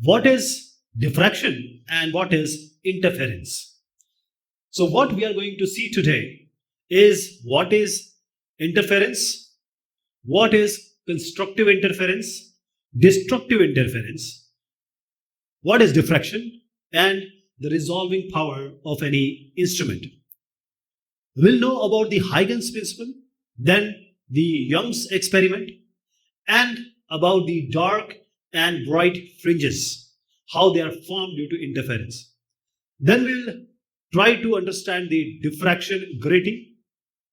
what is diffraction and what is interference. So what we are going to see today is what is interference, what is constructive interference, destructive interference, what is diffraction, and the resolving power of any instrument. We'll know about the Huygens principle, then the Young's experiment, and about the dark and bright fringes, how they are formed due to interference. Then we'll try to understand the diffraction grating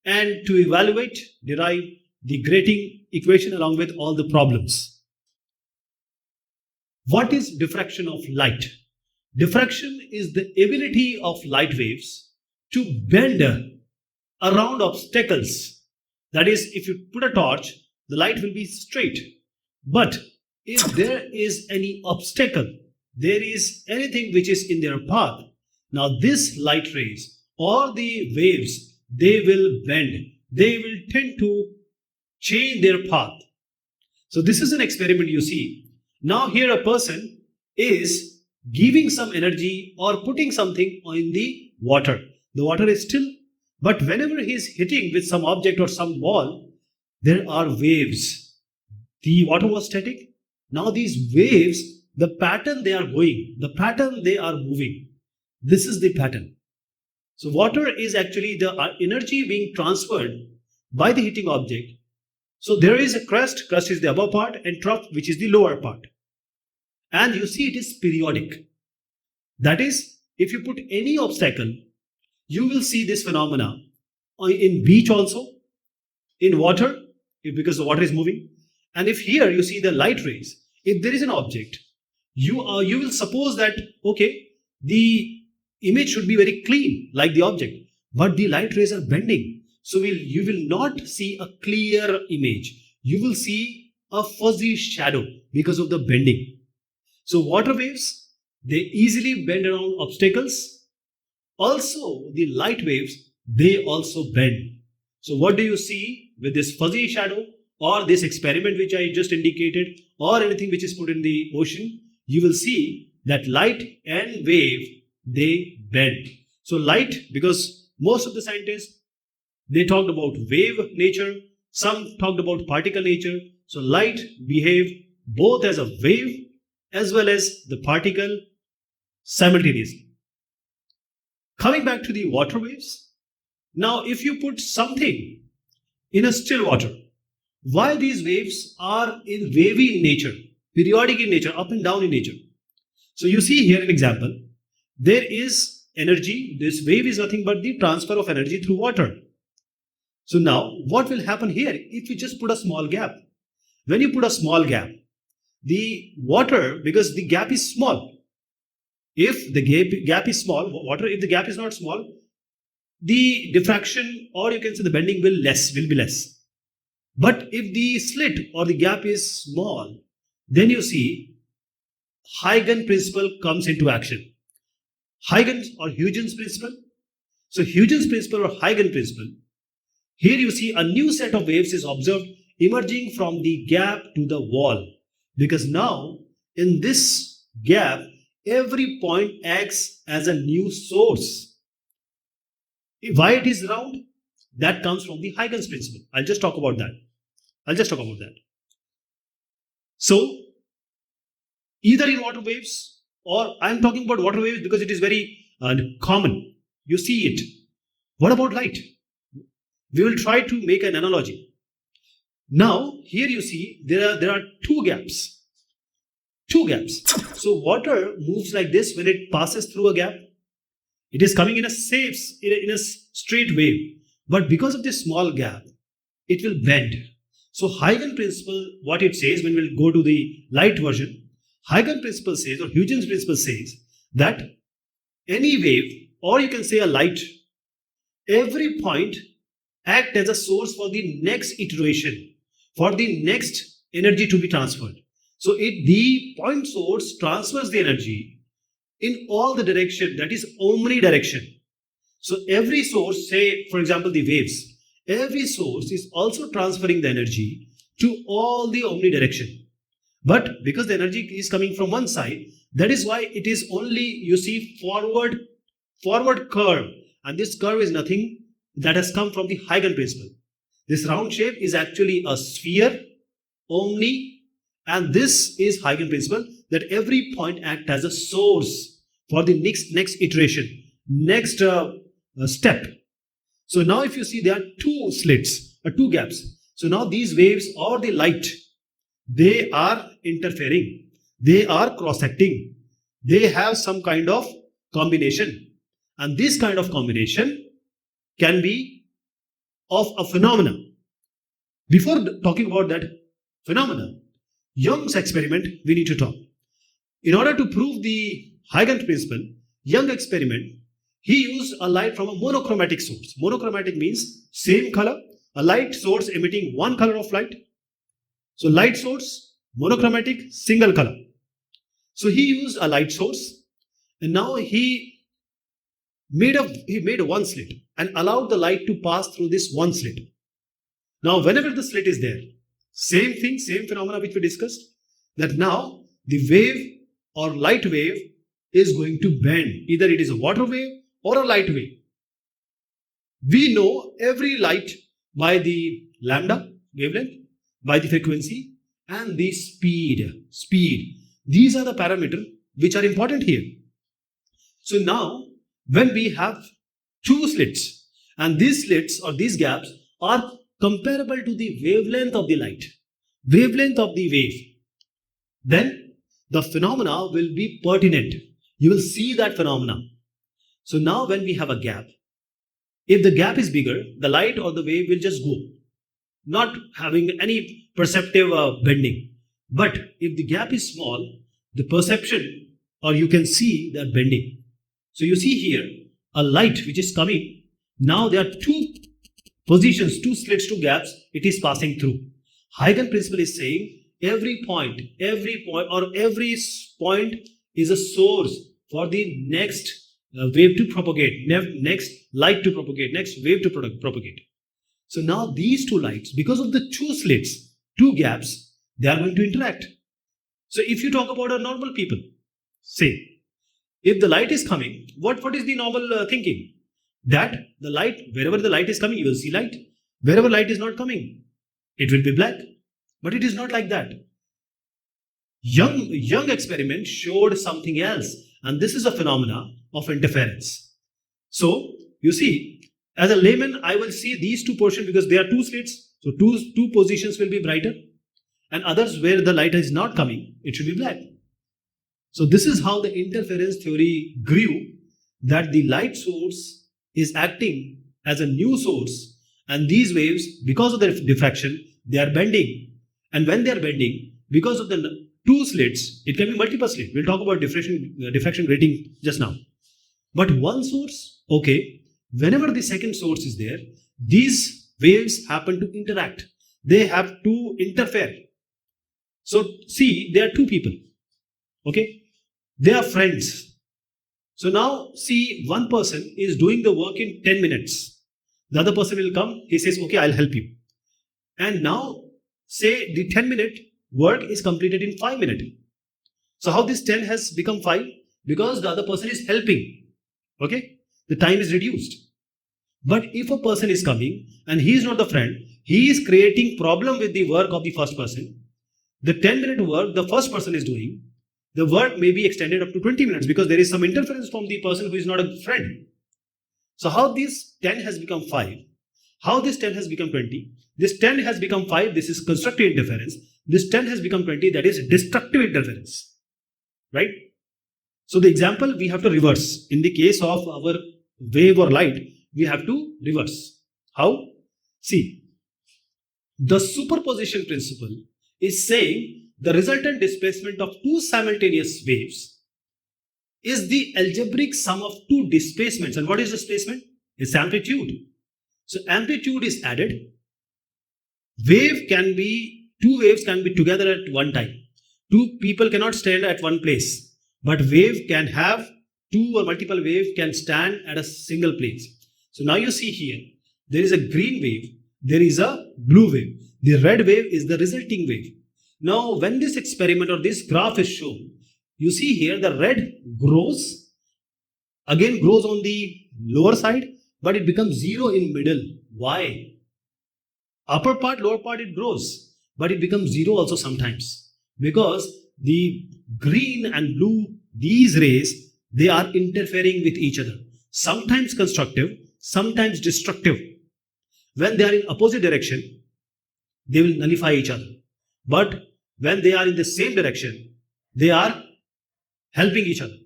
and to evaluate, derive the grating equation along with all the problems. What is diffraction of light? Diffraction is the ability of light waves to bend around obstacles. That is, if you put a torch, the light will be straight. But if there is any obstacle, there is anything which is in their path, now this light rays or the waves, they will bend. They will tend to change their path. So this is an experiment you see. Now here a person is giving some energy or putting something in the water. The water is still, but whenever he is hitting with some object or some ball, there are waves. The water was static. Now these waves, the pattern they are going, the pattern they are moving. This is the pattern. So water is actually the energy being transferred by the hitting object. So there is a crest is the upper part, and trough, which is the lower part. And you see it is periodic. That is, if you put any obstacle, you will see this phenomena in beach also, in water, because the water is moving. And if here you see the light rays, if there is an object, you will suppose that, okay, the image should be very clean like the object, but the light rays are bending. So you will not see a clear image. You will see a fuzzy shadow because of the bending. So water waves, they easily bend around obstacles. Also, the light waves, they also bend. So what do you see with this fuzzy shadow or this experiment which I just indicated, or anything which is put in the ocean? You will see that light and wave, they bend. So light, because most of the scientists, they talked about wave nature, some talked about particle nature. So light behave both as a wave as well as the particle simultaneously. Coming back to the water waves, now if you put something in a still water, why these waves are in wavy in nature, periodic in nature, up and down in nature. So you see here an example. There is energy. This wave is nothing but the transfer of energy through water. So now what will happen here if you just put a small gap? When you put a small gap, the water, because the gap is small, if the gap is small, water, if the gap is not small, the diffraction, or you can say the bending will be less. But if the slit or the gap is small, then you see Huygens principle comes into action. Huygens or Huygens principle. So Huygens principle or Huygens principle, here you see a new set of waves is observed emerging from the gap to the wall. Because now in this gap, every point acts as a new source. Why it is round? That comes from the Huygens principle. I'll just talk about that. So either in water waves, or I'm talking about water waves because it is very common. You see it. What about light? We will try to make an analogy. Now here you see there are two gaps. So water moves like this when it passes through a gap. It is coming in a straight wave. But because of this small gap, it will bend. So Huygens principle, what it says, when we'll go to the light version, Huygens principle says, or Huygens principle says, that any wave, or you can say a light, every point act as a source for the next iteration, for the next energy to be transferred. So the point source transfers the energy in all the direction, that is omnidirection. So every source, say for example the waves, every source is also transferring the energy to all the omnidirection. But because the energy is coming from one side, that is why it is only, you see, forward curve. And this curve is nothing that has come from the Huygens principle. This round shape is actually a sphere only, and this is Huygens principle, that every point acts as a source for the next iteration, next step. So now if you see, there are two slits, two gaps. So now these waves or the light, they are interfering, they are cross-acting, they have some kind of combination, and this kind of combination can be of a phenomena. Before talking about that phenomena, Young's experiment we need to talk. In order to prove the Huygens principle, Young experiment, he used a light from a monochromatic source. Monochromatic means same color, a light source emitting one color of light. So light source, monochromatic, single color. So he used a light source, and now he made one slit and allowed the light to pass through this one slit. Now whenever the slit is there, same thing, same phenomena which we discussed, that now the wave or light wave is going to bend. Either it is a water wave or a light wave. We know every light by the lambda wavelength, by the frequency, and the speed. These are the parameters which are important here. So now when we have two slits, and these slits or these gaps are comparable to the wavelength of the light, wavelength of the wave, then the phenomena will be pertinent. You will see that phenomena. So now when we have a gap, if the gap is bigger, the light or the wave will just go, not having any perceptive bending. But if the gap is small, the perception, or you can see that bending. So you see here a light which is coming. Now there are two positions, two slits, two gaps, it is passing through. Huygens principle is saying every point is a source for the next wave to propagate, next light to propagate, next wave to propagate. So now these two lights, because of the two slits, two gaps, they are going to interact. So if you talk about a normal people, say, if the light is coming, what is the normal thinking? That the light, wherever the light is coming, you will see light. Wherever light is not coming, it will be black. But it is not like that. Young experiment showed something else, and this is a phenomena of interference. So you see, as a layman, I will see these two portions because there are two slits. So two positions will be brighter, and others where the light is not coming, it should be black. So this is how the interference theory grew, that the light source is acting as a new source, and these waves, because of the diffraction, they are bending. And when they are bending, because of the two slits, it can be multiple slits. We'll talk about diffraction grating just now. But one source, okay, whenever the second source is there, these waves happen to interact. They have to interfere. So see, there are two people, okay? They are friends. So now see, one person is doing the work in 10 minutes. The other person will come, he says, okay, I'll help you. And now say the 10-minute work is completed in 5 minutes. So how this 10 has become 5? Because the other person is helping. Okay? The time is reduced. But if a person is coming and he is not the friend, he is creating problem with the work of the first person. The 10-minute work the first person is doing, the work may be extended up to 20 minutes because there is some interference from the person who is not a friend. So how this 10 has become 5? How this 10 has become 20? This 10 has become 5, this is constructive interference. This 10 has become 20, that is destructive interference. Right? So the example we have to reverse. In the case of our wave or light, we have to reverse. How? See, the superposition principle is saying the resultant displacement of two simultaneous waves is the algebraic sum of two displacements. And what is displacement? It's amplitude. So amplitude is added. Two waves can be together at one time. Two people cannot stand at one place. But wave can have two or multiple waves can stand at a single place. So now you see here, there is a green wave, there is a blue wave. The red wave is the resulting wave. Now, when this experiment or this graph is shown, you see here the red grows, again grows on the lower side, but it becomes 0 in middle. Why? Upper part, lower part it grows, but it becomes 0 also sometimes, because the green and blue, these rays, they are interfering with each other, sometimes constructive, sometimes destructive. When they are in opposite direction, they will nullify each other, but when they are in the same direction, they are helping each other.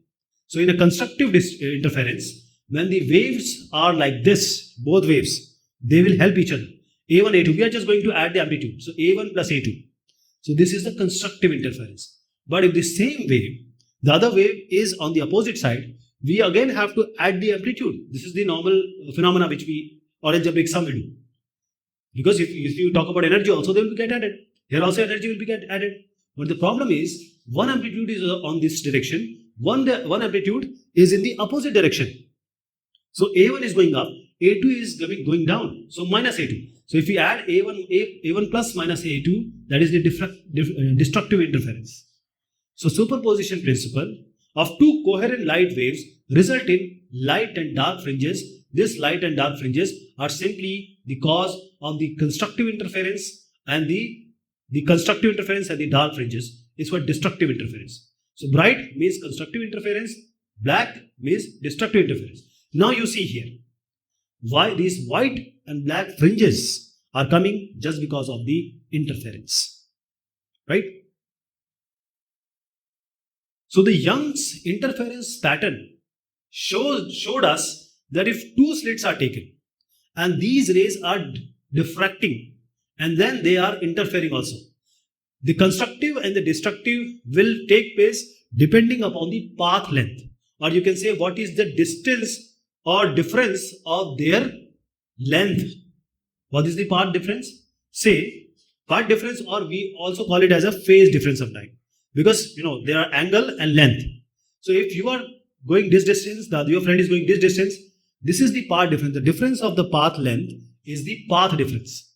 So in a constructive interference, when the waves are like this, both waves, they will help each other. A1, A2, we are just going to add the amplitude. So A1 plus A2. So this is the constructive interference. But if the same wave, the other wave is on the opposite side, we again have to add the amplitude. This is the normal phenomena which we, or algebraic sum will do. Because if you talk about energy also, they will get added. Here also energy will be get added. But the problem is, one amplitude is on this direction, one amplitude is in the opposite direction. So A1 is going up, A2 is going down, so minus A2. So if we add A1 plus minus A2, that is the destructive interference. So superposition principle of two coherent light waves result in light and dark fringes. This light and dark fringes are simply the cause of the constructive interference, and the constructive interference and the dark fringes is what destructive interference. So bright means constructive interference, black means destructive interference. Now you see here why these white and black fringes are coming, just because of the interference, right? So the Young's interference pattern showed us that if two slits are taken and these rays are diffracting and then they are interfering also, the constructive and the destructive will take place depending upon the path length, or you can say what is the distance or difference of their length. What is the path difference? Say path difference, or we also call it as a phase difference of time, because there are angle and length. So if you are going this distance, your friend is going this distance, this is the path difference. The difference of the path length is the path difference.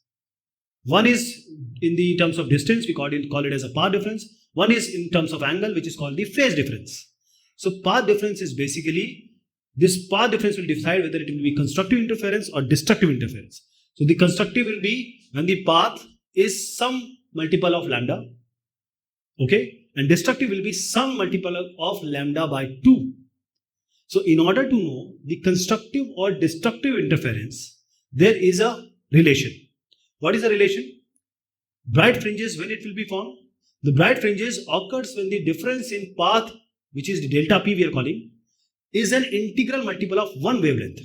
One is in the terms of distance, we call it as a path difference. One is in terms of angle, which is called the phase difference. So path difference is basically, this path difference will decide whether it will be constructive interference or destructive interference. So the constructive will be when the path is some multiple of lambda, okay, and destructive will be some multiple of lambda by 2. So in order to know the constructive or destructive interference, there is a relation. What is the relation? Bright fringes, when it will be formed? The bright fringes occurs when the difference in path, which is the delta p we are calling, is an integral multiple of one wavelength.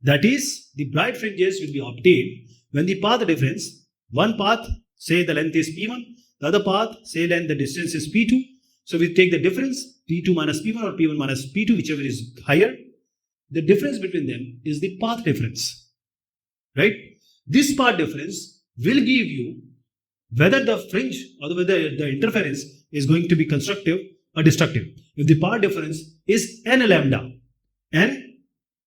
That is, the bright fringes will be obtained when the path difference, one path, say the length is p1, the other path, say the distance is p2. So we take the difference, p2 minus p1 or p1 minus p2, whichever is higher. The difference between them is the path difference, right? This path difference will give you whether the fringe or whether the interference is going to be constructive or destructive. If the path difference is n lambda, n,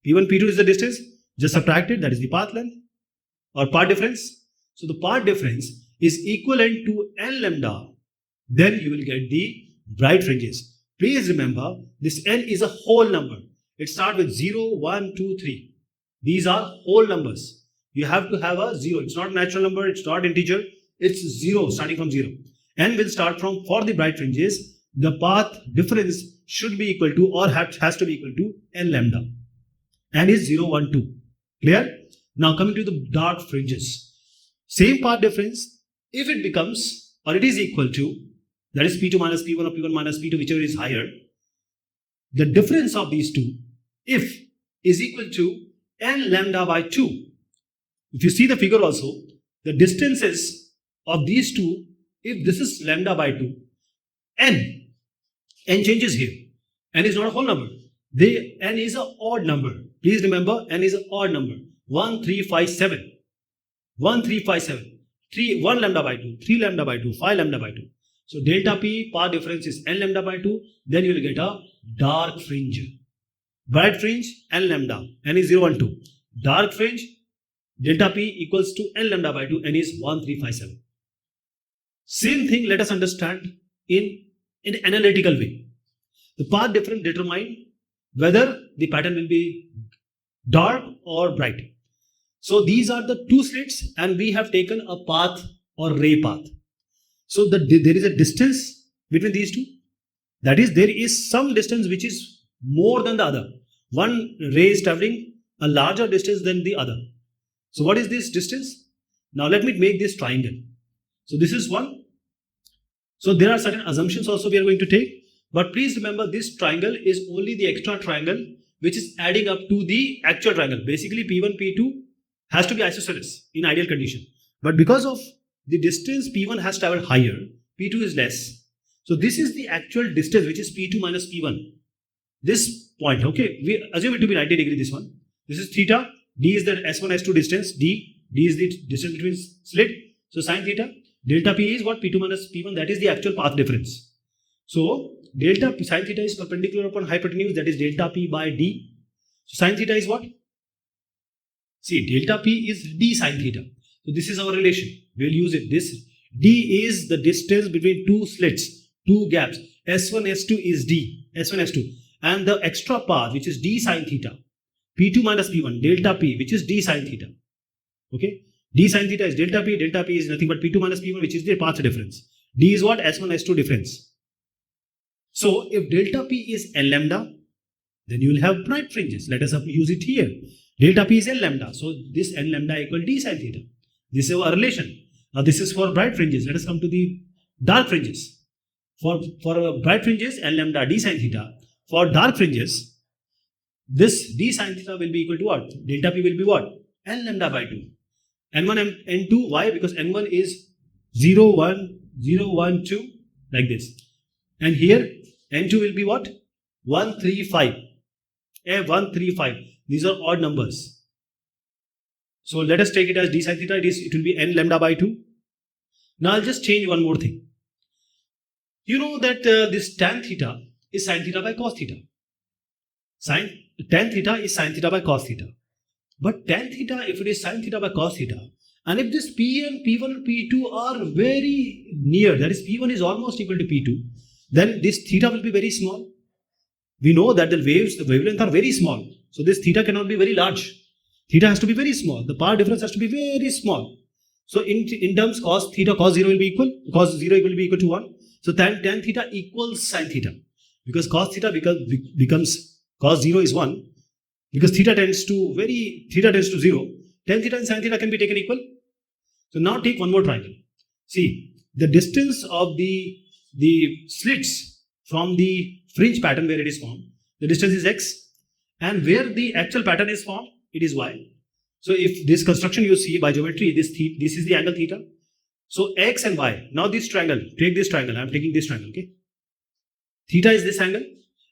p1, p2 is the distance, just subtract it, that is the path length or path difference. So the path difference is equivalent to n lambda, then you will get the bright fringes. Please remember, this n is a whole number. It starts with 0, 1, 2, 3. These are whole numbers. You have to have a 0. It's not a natural number, it's not integer, it's 0, starting from 0. N will start from, for the bright fringes, the path difference should be equal to or has to be equal to n lambda. N is 0, 1, 2. Clear? Now coming to the dark fringes. Same path difference, if it becomes or it is equal to, that is p2 minus p1 or p1 minus p2, whichever is higher, the difference of these two, if is equal to n lambda by 2. If you see the figure also, the distances of these two, if this is lambda by 2, n changes here. N is not a whole number. N is an odd number. Please remember, n is an odd number. 1, 3, 5, 7. 1, 3, 5, 7. 1 lambda by 2, 3 lambda by 2, 5 lambda by 2. So delta P path difference is n lambda by 2. Then you will get a dark fringe. Bright fringe, n lambda. N is 0, 1, 2. Dark fringe, delta P equals to n lambda by 2. N is 1, 3, 5, 7. Same thing let us understand in an analytical way. The path difference determine whether the pattern will be dark or bright. So these are the two slits and we have taken a path or ray path. So there is a distance between these two. That is, there is some distance which is more than the other. One ray is traveling a larger distance than the other. So what is this distance? Now let me make this triangle. So this is one. So there are certain assumptions also we are going to take. But please remember, this triangle is only the extra triangle which is adding up to the actual triangle. Basically P1, P2 has to be isosceles in ideal condition. But because of the distance P1 has traveled higher, P2 is less. So this is the actual distance which is P2 minus P1. This point, okay, we assume it to be 90 degree, this one. This is theta, D is the S1, S2 distance, D is the distance between slit. So sine theta, delta P is what? P2 minus P1, that is the actual path difference. So delta P, sine theta is perpendicular upon hypotenuse, that is delta P by D. So sine theta is what? See, delta P is D sine theta. So this is our relation. We'll use it. This D is the distance between two slits, two gaps. S1, S2 is D. S1, S2. And the extra path, which is D sine theta. P2 minus P1, delta P, which is D sine theta. Okay. D sine theta is delta P is nothing but P2 minus P1, which is the path difference. D is what? S1, S2 difference. So if delta P is L lambda, then you will have bright fringes. Let us use it here. Delta P is L lambda. So this N lambda equal D sine theta. This is our relation. Now this is for bright fringes. Let us come to the dark fringes. For bright fringes, N lambda D sine theta. For dark fringes, this D sine theta will be equal to what? Delta P will be what? N lambda by 2. N1, N2, why? Because N1 is 0, 1, 0, 1, 2, like this. And here, N2 will be what? 1, 3, 5. 1, 3, 5. These are odd numbers. So let us take it as D sine theta. It will be N lambda by 2. Now I'll just change one more thing. You know that this tan theta is sine theta by cos theta. Tan theta is sine theta by cos theta. But tan theta, if it is sine theta by cos theta, and if this P and P1 and P2 are very near, that is P1 is almost equal to P2, then this theta will be very small. We know that the wavelengths are very small. So this theta cannot be very large. Theta has to be very small. The power difference has to be very small. So in terms cos theta, cos 0 will be equal. Cos 0 will be equal to 1. So tan theta equals sine theta. Because cos theta becomes cos 0 is 1. Because theta tends to 0. Tan theta and sine theta can be taken equal. So now take one more triangle. See, the distance of the slits from the fringe pattern where it is formed, the distance is x, and where the actual pattern is formed, it is y. So if this construction you see by geometry, this is the angle theta. So x and y. Now this triangle, take this triangle. I am taking this triangle. Okay. Theta is this angle.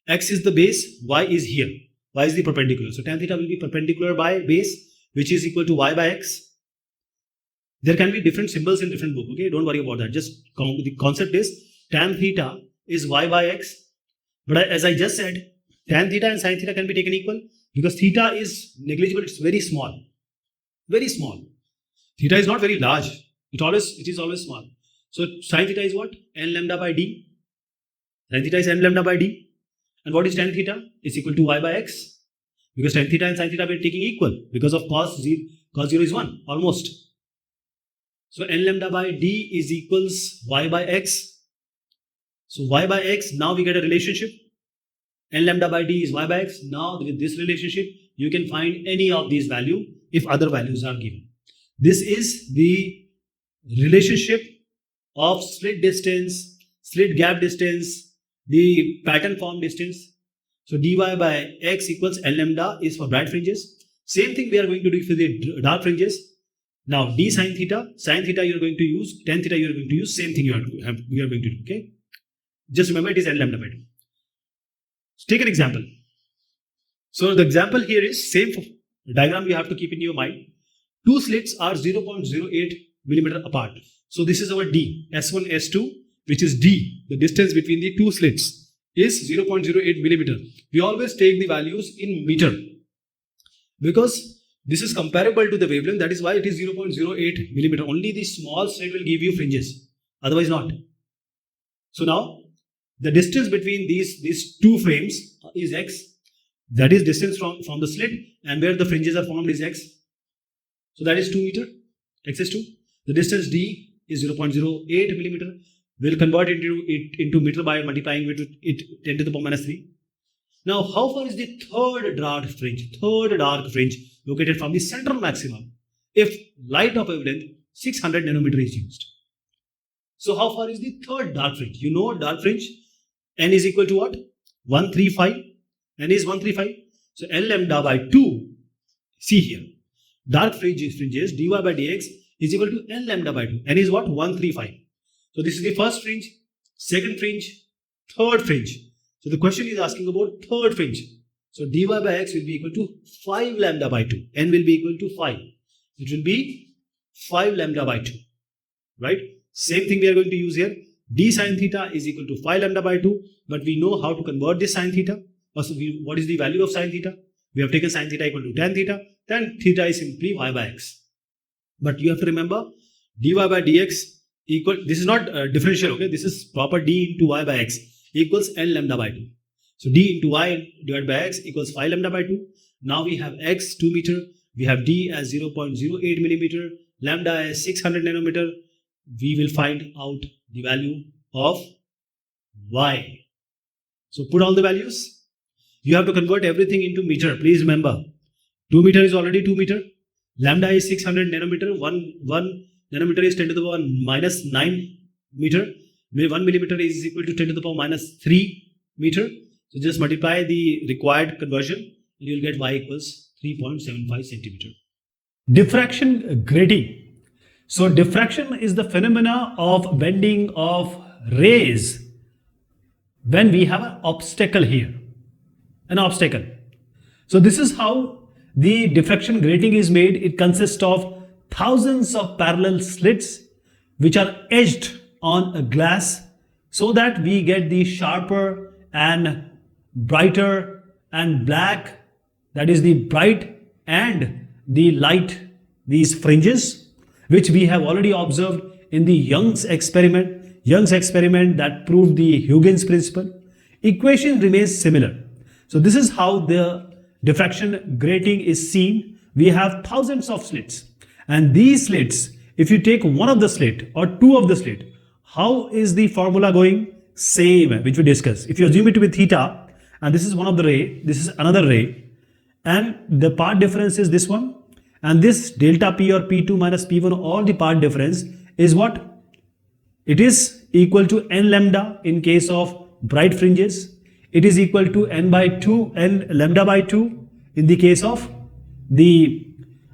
X is the base. Y is here. Y is the perpendicular. So tan theta will be perpendicular by base, which is equal to y by x. There can be different symbols in different book. Okay, don't worry about that. Just the concept is tan theta is y by x. But as I just said, tan theta and sine theta can be taken equal because theta is negligible. It's very small. Very small. Theta is not very large. It is always small. So sine theta is what? N lambda by d. Sine theta is n lambda by d. And what is tan theta? It's equal to y by x. Because tan theta and sine theta we are taking equal because of cos 0 is 1 almost. So n lambda by d is equals y by x. So y by x, now we get a relationship. N lambda by d is y by x. Now with this relationship, you can find any of these values if other values are given. This is the relationship of slit distance, slit gap distance, the pattern form distance. So dy by x equals N lambda is for bright fringes. Same thing we are going to do for the dark fringes. Now d sine theta you are going to use, tan theta you are going to use, same thing we are going to do. Okay. Just remember it is N lambda by 2. So take an example. So the example here is same diagram you have to keep in your mind. Two slits are 0.08 millimeter apart. So this is our D, S1, S2, which is D. The distance between the two slits is 0.08 millimeter. We always take the values in meter because this is comparable to the wavelength. That is why it is 0.08 millimeter. Only the small slit will give you fringes. Otherwise not. So now the distance between these two frames is x. That is distance from the slit, and where the fringes are formed is x. So that is 2 meter. X is 2. The distance d is 0.08 millimeter. We'll convert it into meter by multiplying with it 10 to the power minus 3. Now, how far is the third dark fringe located from the central maximum if light of wavelength 600 nanometer is used? So, how far is the third dark fringe? You know dark fringe, n is equal to what? 135. N is 135. So, n lambda by 2. See here. Dark fringes dy by dx is equal to n lambda by 2. N is what? 135. So, this is the first fringe, second fringe, third fringe. So the question is asking about third fringe. So dy by x will be equal to 5 lambda by 2. N will be equal to 5. It will be 5 lambda by 2. Right? Same thing we are going to use here. D sine theta is equal to 5 lambda by 2. But we know how to convert this sine theta. Also, what is the value of sine theta? We have taken sine theta equal to tan theta. Tan theta is simply y by x. But you have to remember dy by dx equal, this is not differential, okay? This is proper d into y by x equals n lambda by 2. So d into y divided by x equals 5 lambda by 2. Now we have x 2 meter, we have d as 0.08 millimeter, lambda as 600 nanometer. We will find out the value of y. So put all the values. You have to convert everything into meter. Please remember, 2 meter is already 2 meter. Lambda is 600 nanometer. 1 nanometer is 10 to the power minus 9 meter. 1 millimeter is equal to 10 to the power minus 3 meter. So just multiply the required conversion and you will get y equals 3.75 centimeter. Diffraction grating. So diffraction is the phenomena of bending of rays when we have an obstacle here. An obstacle. So this is how the diffraction grating is made. It consists of thousands of parallel slits which are edged on a glass so that we get the sharper and brighter and black, that is the bright and the light, these fringes, which we have already observed in the Young's experiment that proved the Huygens principle. Equation remains similar. So this is how the diffraction grating is seen. We have thousands of slits, and these slits, if you take one of the slit or two of the slit, how is the formula going? Same, which we discussed. If you assume it to be theta, and this is one of the ray, this is another ray, and the part difference is this one, and this delta P or P2 minus P1, all the part difference is what? It is equal to n lambda in case of bright fringes. It is equal to n lambda by 2 in the case of the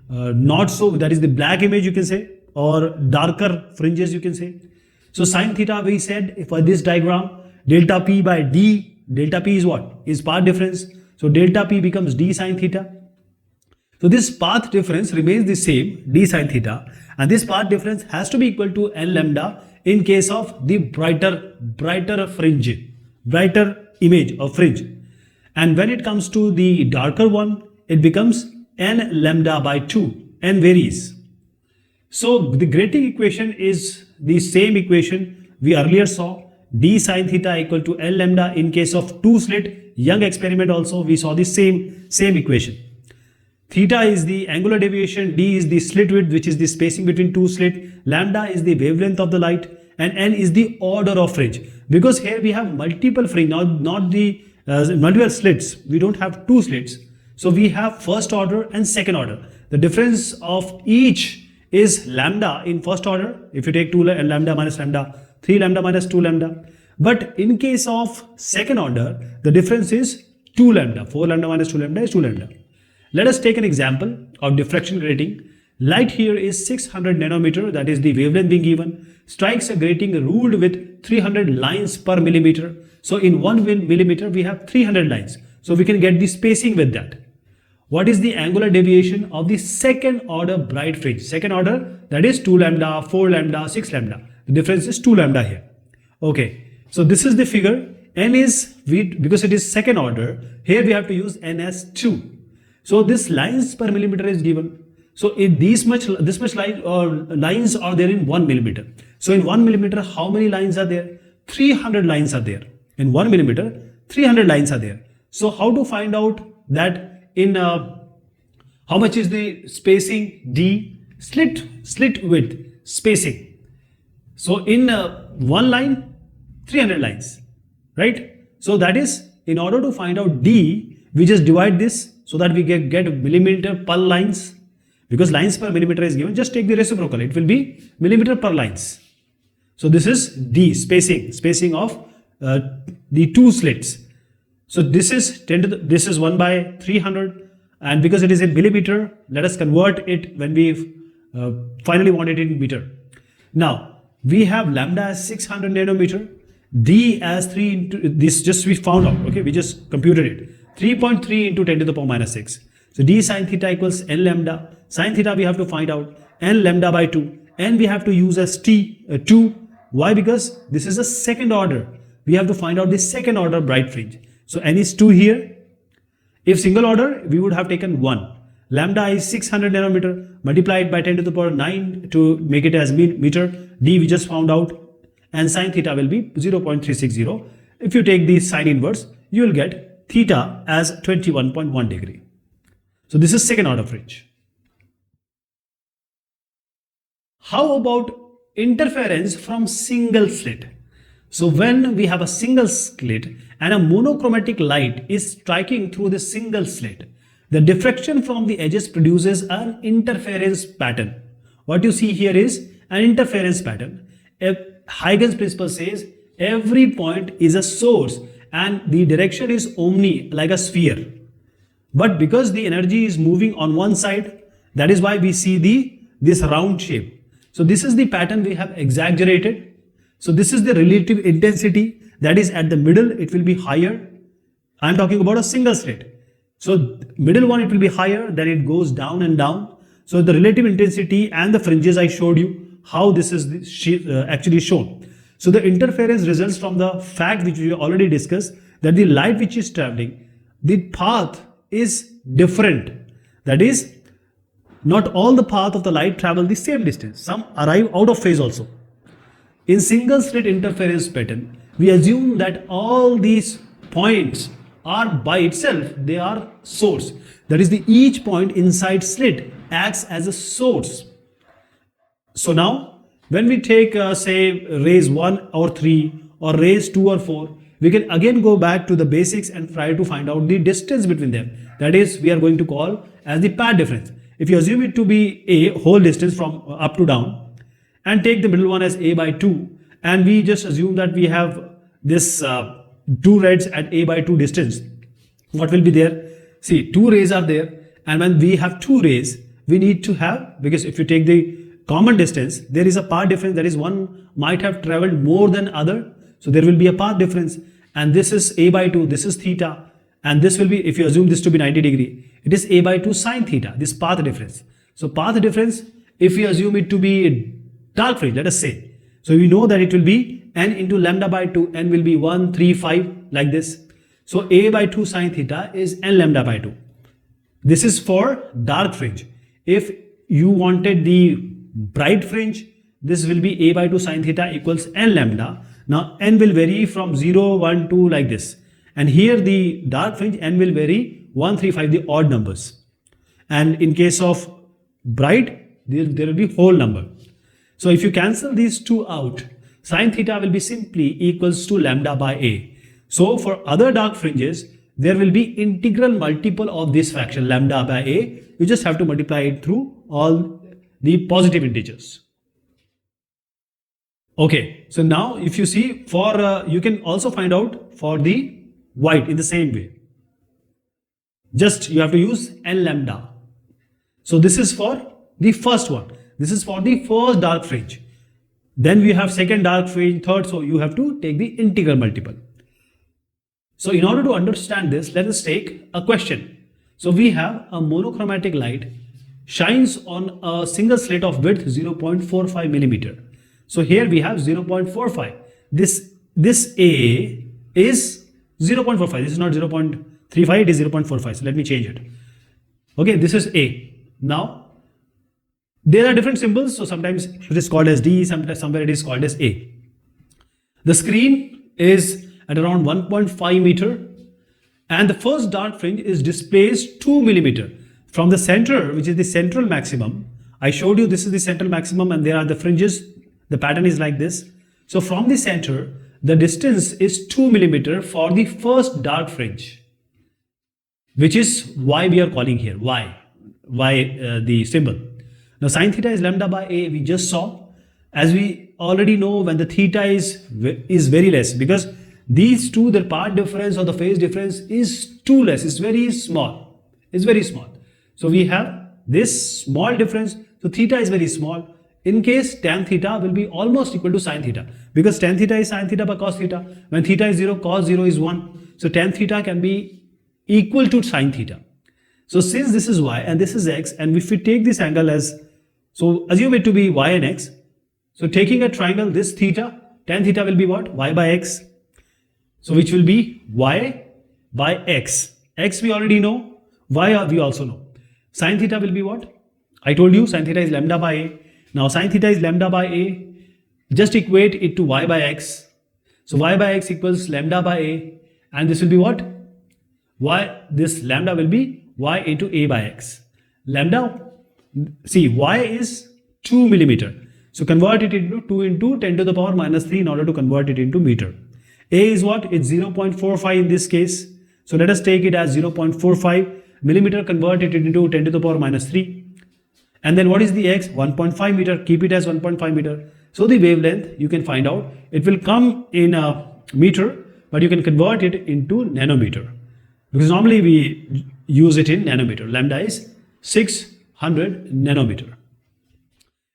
not so, that is the black image you can say, or darker fringes you can say. So sine theta, we said for this diagram, delta P by D, delta P is what? Is path difference. So delta P becomes D sine theta. So this path difference remains the same, D sine theta, and this path difference has to be equal to n lambda in case of the brighter fringe, brighter image of fringe. And when it comes to the darker one, it becomes n lambda by 2, n varies. So the grating equation is the same equation we earlier saw, d sine theta equal to n lambda in case of two slit. Young experiment also we saw the same equation. Theta is the angular deviation, d is the slit width, which is the spacing between two slit, lambda is the wavelength of the light, and n is the order of fringe. Because here we have multiple fringe, not the multiple slits. We don't have two slits. So we have first order and second order. The difference of each is lambda in first order. If you take 2 lambda minus lambda, 3 lambda minus 2 lambda. But in case of second order, the difference is 2 lambda. 4 lambda minus 2 lambda is 2 lambda. Let us take an example of diffraction grating. Light here is 600 nanometer, that is the wavelength being given, strikes a grating ruled with 300 lines per millimeter. So in 1 millimeter we have 300 lines. So we can get the spacing with that. What is the angular deviation of the second order bright fringe? Second order, that is 2 lambda, 4 lambda, 6 lambda. The difference is 2 lambda here. Okay, so this is the figure. N is, because it is second order, here we have to use N as 2. So this lines per millimeter is given. So if this much lines are there in 1 millimeter. So in 1 millimeter, how many lines are there? 300 lines are there. In 1 millimeter, 300 lines are there. So how to find out that in how much is the spacing? D, slit width, spacing. So in one line, 300 lines, right? So that is, in order to find out D, we just divide this so that we get millimeter per lines. Because lines per millimeter is given, just take the reciprocal. It will be millimeter per lines. So this is D, spacing of the two slits. So this is this is 1 by 300, and because it is in millimeter, let us convert it when we finally want it in meter. Now we have lambda as 600 nanometer, D as 3 into this. Just we found out. Okay, we just computed it. 3.3 into 10 to the power minus 6. So d sine theta equals n lambda. Sine theta we have to find out n lambda by 2, and we have to use as t 2. Why? Because this is a second order. We have to find out the second order bright fringe. So n is 2 here. If single order, we would have taken 1. Lambda is 600 nanometer, multiplied by 10 to the power 9 to make it as meter. D we just found out, and sine theta will be 0.360. If you take the sine inverse, you will get theta as 21.1 degree. So this is second order fringe. How about interference from single slit? So when we have a single slit and a monochromatic light is striking through the single slit, the diffraction from the edges produces an interference pattern. What you see here is an interference pattern. Huygens principle says every point is a source and the direction is omni, like a sphere. But because the energy is moving on one side, that is why we see this round shape. So this is the pattern we have exaggerated. So this is the relative intensity, that is at the middle it will be higher. I am talking about a single slit. So middle one it will be higher, then it goes down and down. So the relative intensity and the fringes I showed you how this is actually shown. So the interference results from the fact which we already discussed, that the light which is traveling, the path is different. That is, not all the path of the light travel the same distance. Some arrive out of phase also. In single slit interference pattern, we assume that all these points are by itself, they are source. That is, each point inside slit acts as a source. So now, when we take say rays 1 or 3 or rays 2 or 4, we can again go back to the basics and try to find out the distance between them. That is, we are going to call as the path difference. If you assume it to be a whole distance from up to down, and take the middle one as a by 2, and we just assume that we have this 2 reds at a by 2 distance, what will be there? See, 2 rays are there, and when we have 2 rays, we need to have, because if you take the common distance, there is a path difference, that is, one might have traveled more than other, so there will be a path difference, and this is a by 2, this is theta, and this will be, if you assume this to be 90 degree, it is a by 2 sine theta, this path difference. So path difference, if we assume it to be dark fringe, let us say, so we know that it will be n into lambda by 2, n will be 1, 3, 5, like this. So a by 2 sine theta is n lambda by 2. This is for dark fringe. If you wanted the bright fringe, this will be a by 2 sine theta equals n lambda. Now n will vary from 0, 1, 2 like this. And here the dark fringe n will vary 1, 3, 5, the odd numbers. And in case of bright, there will be whole number. So if you cancel these two out, sine theta will be simply equals to lambda by a. So for other dark fringes, there will be integral multiple of this fraction lambda by a. You just have to multiply it through all the positive integers. Okay, so now if you see for, you can also find out for the white in the same way. Just you have to use n lambda. So this is for the first one. This is for the first dark fringe. Then we have second dark fringe, third, so you have to take the integral multiple. So in order to understand this, let us take a question. So we have a monochromatic light shines on a single slit of width 0.45 millimeter. So here we have 0.45. This A is 0.45. This is not 0.35, it is 0.45. So let me change it. Okay, this is A. Now, There are different symbols, so sometimes it is called as D, somewhere it is called as A. The screen is at around 1.5 meter, and the first dark fringe is displaced 2 millimeter from the center, which is the central maximum. I showed you this is the central maximum, and there are the fringes. The pattern is like this. So from the center, the distance is 2 millimeter for the first dark fringe, which is why we are calling here why the symbol. Now sin theta is lambda by A, we just saw. As we already know, when the theta is very less, because these two, the part difference or the phase difference is too less, it's very small, so we have this small difference, so theta is very small. In case tan theta will be almost equal to sin theta, because tan theta is sin theta by cos theta. When theta is 0, cos 0 is 1, so tan theta can be equal to sin theta. So since this is y and this is x, and if we take this angle as, so assume it to be y and x, so taking a triangle, this theta, tan theta will be what? Y by x. So which will be y by x. X we already know, y we also know. Sin theta will be what? I told you sin theta is lambda by A. Now sin theta is lambda by A. Just equate it to y by x. So y by x equals lambda by A, and this will be what? This lambda will be y into A by x. Lambda, see, y is 2 millimeter. So convert it into 2 into 10 to the power minus 3 in order to convert it into meter. A is what? It's 0.45 in this case. So let us take it as 0.45 millimeter, convert it into 10 to the power minus 3. And then what is the x? 1.5 meter. Keep it as 1.5 meter. So the wavelength, you can find out. It will come in a meter, but you can convert it into nanometer, because normally we use it in nanometer. Lambda is 600 nanometer.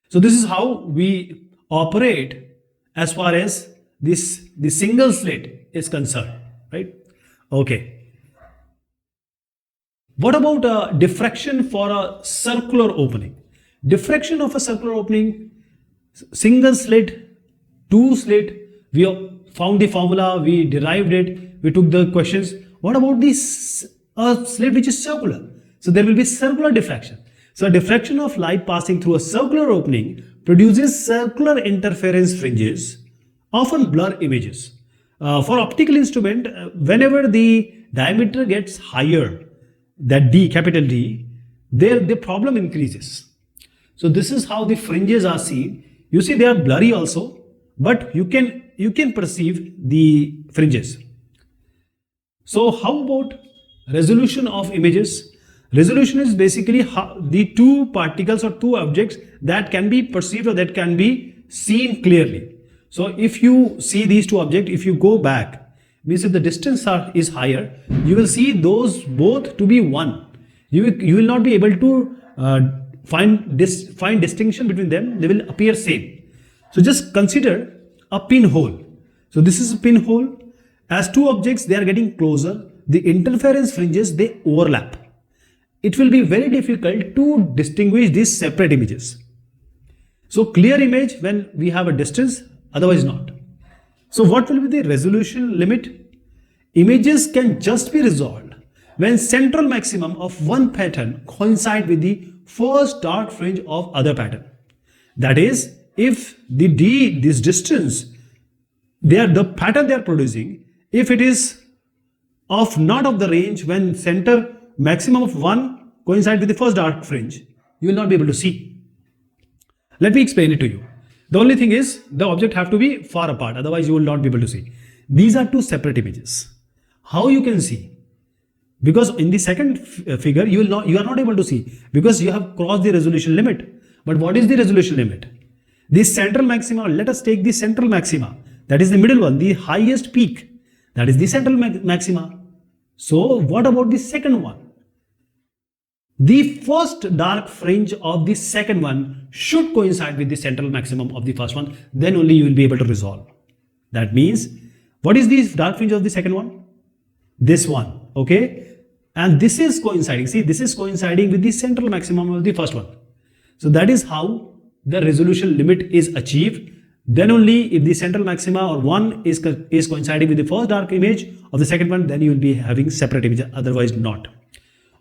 So this is how we operate as far as the single slit is concerned, right? Okay. What about diffraction for a circular opening? Diffraction of a circular opening, single slit, two slit, we have found the formula, we derived it, we took the questions. What about this slit which is circular? So there will be circular diffraction. So diffraction of light passing through a circular opening produces circular interference fringes, often blur images. For optical instrument, whenever the diameter gets higher, that D, capital D, the problem increases. So this is how the fringes are seen. You see they are blurry also, but you can perceive the fringes. So how about resolution of images? Resolution is basically the two particles or two objects that can be perceived or that can be seen clearly. So if you see these two objects, if you go back, means if the distance is higher, you will see those both to be one. You will not be able to find distinction between them. They will appear same. So just consider a pinhole. So this is a pinhole. As two objects, they are getting closer. The interference fringes, they overlap. It will be very difficult to distinguish these separate images. So clear image when we have a distance, otherwise not. So what will be the resolution limit? Images can just be resolved when central maximum of one pattern coincide with the first dark fringe of other pattern. That is, if the D, this distance, the pattern they are producing, if it is not of the range when center maximum of one coincide with the first dark fringe, you will not be able to see. Let me explain it to you. The only thing is the object have to be far apart, otherwise you will not be able to see. These are two separate images. How you can see? Because in the second figure you are not able to see because you have crossed the resolution limit. But what is the resolution limit? The central maxima, let us take the central maxima, that is the middle one, the highest peak, that is the central maxima. So what about the second one? The first dark fringe of the second one should coincide with the central maximum of the first one, then only you will be able to resolve. That means, what is the dark fringe of the second one? This one, okay? And this is coinciding, see, this is coinciding with the central maximum of the first one. So that is how the resolution limit is achieved. Then only if the central maxima or one is coinciding with the first dark image of the second one, then you will be having separate images, otherwise not.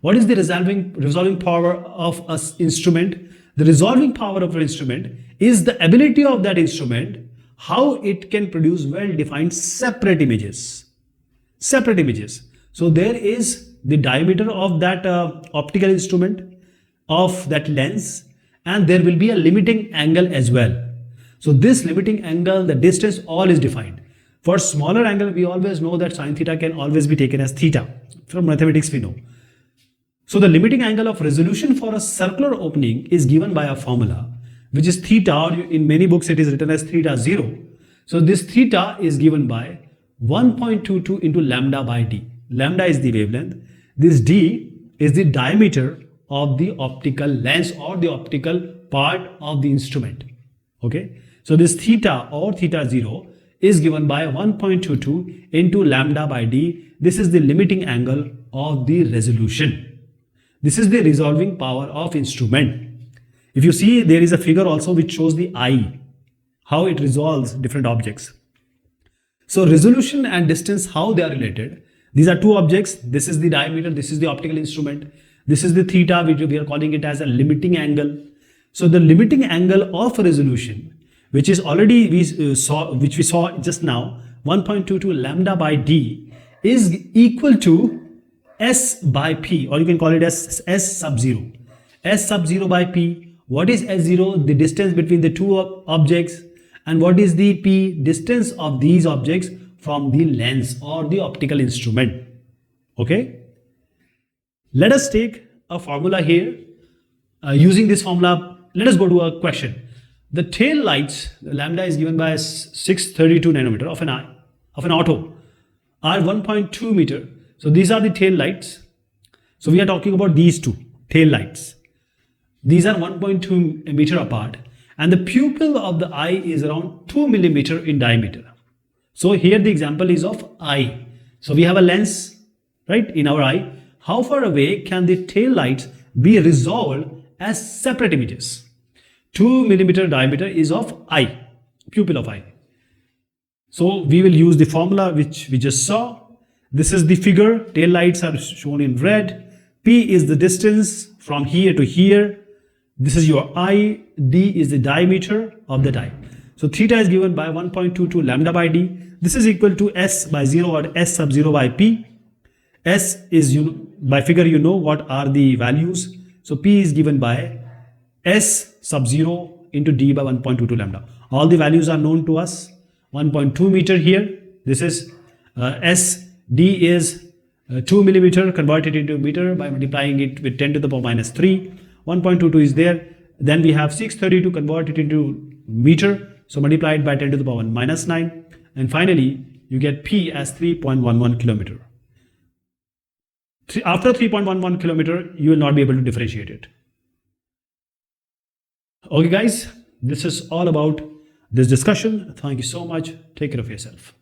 What is the resolving power of an instrument? The resolving power of an instrument is the ability of that instrument, how it can produce well-defined separate images. Separate images. So there is the diameter of that optical instrument, of that lens, and there will be a limiting angle as well. So this limiting angle, the distance, all is defined. For smaller angle, we always know that sine theta can always be taken as theta. From mathematics we know. So the limiting angle of resolution for a circular opening is given by a formula, which is theta, or in many books it is written as theta 0. So this theta is given by 1.22 into lambda by d. Lambda is the wavelength. This d is the diameter of the optical lens or the optical part of the instrument. Okay. So this theta or theta 0 is given by 1.22 into lambda by d. This is the limiting angle of the resolution. This is the resolving power of instrument. If you see, there is a figure also which shows the eye, how it resolves different objects. So resolution and distance, how they are related. These are two objects. This is the diameter, this is the optical instrument. This is the theta, which we are calling it as a limiting angle. So the limiting angle of resolution, which is already which we saw just now, 1.22 lambda by d, is equal to S by P, or you can call it as S sub 0. S sub 0 by P. What is S0? The distance between the two objects. And what is the P? Distance of these objects from the lens or the optical instrument. Okay. Let us take a formula here. Using this formula, let us go to a question. The tail lights, the lambda is given by 632 nanometer of an auto, are 1.2 meter. So these are the tail lights. So we are talking about these two tail lights. These are 1.2 meter apart, and the pupil of the eye is around 2 millimeter in diameter. So here the example is of eye. So we have a lens, right, in our eye. How far away can the tail lights be resolved as separate images? 2 millimeter diameter is of eye, pupil of eye. So we will use the formula which we just saw. This is the figure. Tail lights are shown in red. P is the distance from here to here. This is your eye. D is the diameter of the eye. So theta is given by 1.22 lambda by d. This is equal to S by 0 or S sub 0 by P. S is, by figure you know what are the values. So P is given by S sub 0 into D by 1.22 lambda. All the values are known to us. 1.2 meter here. This is S. D is 2 millimeter converted into meter by multiplying it with 10 to the power minus 3. 1.22 is there. Then we have 632 converted into meter. So multiplied by 10 to the power minus 9. And finally, you get P as 3.11 kilometer. After 3.11 kilometer, you will not be able to differentiate it. Okay guys, this is all about this discussion. Thank you so much. Take care of yourself.